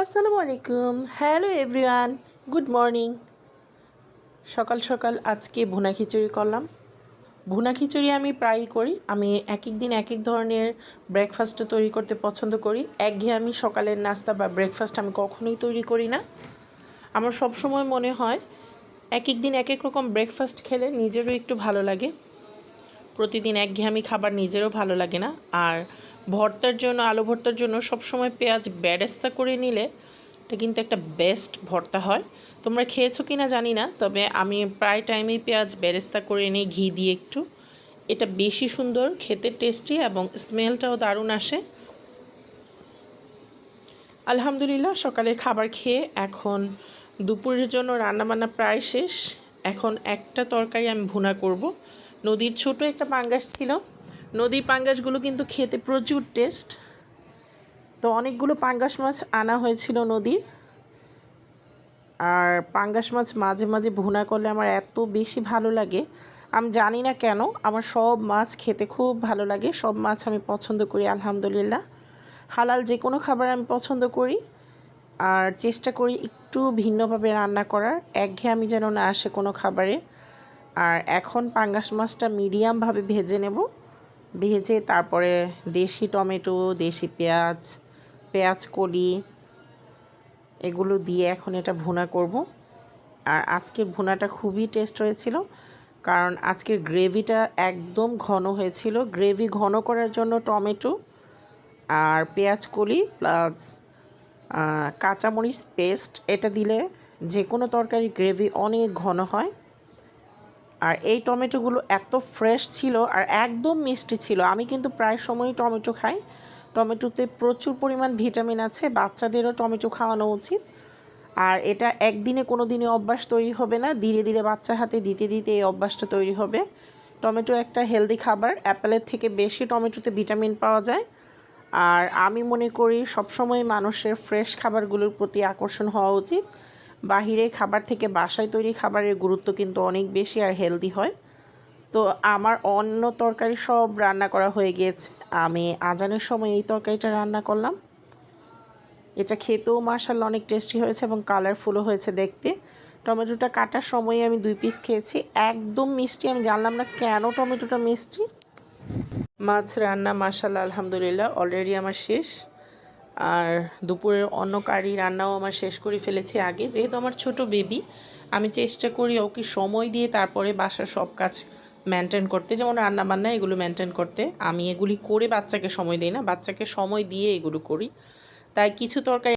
আসসালামু আলাইকুম, hello everyone, good morning. সকাল সকাল আজকে ভুনা খিচুড়ি করলাম। ভুনা খিচুড়ি আমি প্রায়ই করি। আমি এক এক দিন এক এক ধরনের ব্রেকফাস্ট তৈরি করতে পছন্দ করি। একঘেয়েমি সকালের নাস্তা বা ব্রেকফাস্ট আমি কখনোই তৈরি করি না। আমার সবসময় মনে হয় এক এক দিন এক এক রকম ব্রেকফাস্ট খেলে নিজেরও একটু ভালো লাগে। প্রতিদিন একঘেয়েমি খাবার নিজেরও ভালো লাগে না। আর ভর্তার জন্য, আলু ভর্তার জন্য সবসময় পেঁয়াজ বেরেস্তা করে নিলে এটা কিন্তু একটা বেস্ট ভর্তা হয়। তোমরা খেয়েছো কি না জানি না, তবে আমি প্রায় টাইমেই পেঁয়াজ বেরেস্তা করে নিই ঘি দিয়ে একটু। এটা বেশি সুন্দর, খেতে টেস্টি এবং স্মেলটাও দারুণ আসে। আলহামদুলিল্লাহ, সকালের খাবার খেয়ে এখন দুপুরের জন্য রান্নাবান্না প্রায় শেষ। এখন একটা তরকারি আমি ভুনা করব। নদীর ছোট একটা পাঙ্গাস ছিল। নদীর পাঙ্গাসগুলো কিন্তু খেতে প্রচুর টেস্ট। তো অনেকগুলো পাঙ্গাস মাছ আনা হয়েছিল নদীর। আর পাঙ্গাস মাছ মাঝে মাঝে ভুনা করলে আমার এত বেশি ভালো লাগে, আমি জানি না কেন। আমার সব মাছ খেতে খুব ভালো লাগে, সব মাছ আমি পছন্দ করি আলহামদুলিল্লাহ। হালাল যে কোনো খাবার আমি পছন্দ করি, আর চেষ্টা করি একটু ভিন্নভাবে রান্না করার, একঘেয়েমি যেন না আসে কোনো খাবারে। আর এখন পাঙ্গাস মাছটা মিডিয়ামভাবে ভেজে নেব। ভেজে তারপরে দেশি টমেটো, দেশি পেঁয়াজ, পেঁয়াজ কলি এগুলো দিয়ে এখন এটা ভুনা করব। আর আজকের ভুনাটা খুবই টেস্ট হয়েছিল, কারণ আজকের গ্রেভিটা একদম ঘন হয়েছিল। গ্রেভি ঘন করার জন্য টমেটো আর পেঁয়াজ কলি প্লাস কাঁচামরিচ পেস্ট এটা দিলে যে কোনো তরকারি গ্রেভি অনেক ঘন হয়। আর এই টমেটোগুলো এত ফ্রেশ ছিল আর একদম মিষ্টি ছিল। আমি কিন্তু প্রায় সময়ই টমেটো খাই। টমেটোতে প্রচুর পরিমাণ ভিটামিন আছে, বাচ্চাদেরও টমেটো খাওয়ানো উচিত। আর এটা একদিনে কোনো দিনে অভ্যাস তৈরি হবে না, ধীরে ধীরে বাচ্চার হাতে দিতে দিতে এই অভ্যাসটা তৈরি হবে। টমেটো একটা হেলদি খাবার, অ্যাপেলের থেকে বেশি টমেটোতে ভিটামিন পাওয়া যায়। আর আমি মনে করি সবসময় মানুষের ফ্রেশ খাবারগুলোর প্রতি আকর্ষণ হওয়া উচিত। বাহিরের খাবার থেকে বাসায় তৈরি খাবারের গুরুত্ব কিন্তু অনেক বেশি আর হেলদি হয়। তো আমার অন্য তরকারি সব রান্না করা হয়ে গিয়েছে, আমি আজানের সময় এই তরকারিটা রান্না করলাম। এটা খেতেও মাশাআল্লাহ অনেক টেস্টি হয়েছে এবং কালারফুলও হয়েছে দেখতে। টমেটোটা কাটার সময় আমি 2 পিস খেয়েছি, একদম মিষ্টি। আমি জানলাম না কেন টমেটোটা মিষ্টি। মাছ রান্না মাশাআল্লাহ আলহামদুলিল্লাহ অলরেডি আমার শেষ। আর দুপুরের অন্য কারি রান্নাও আমার শেষ করে ফেলেছি আগে। যেহেতু আমার ছোট বেবি, আমি চেষ্টা করি ওকে সময় দিয়ে তারপরে বাসার সব কাজ মেনটেন করতে, যেমন রান্নাবান্না এগুলো মেনটেন করতে। আমি এগুলি করে বাচ্চাকে সময় দিই না, বাচ্চাকে সময় দিয়ে এগুলো করি। তাই কিছু তরকারি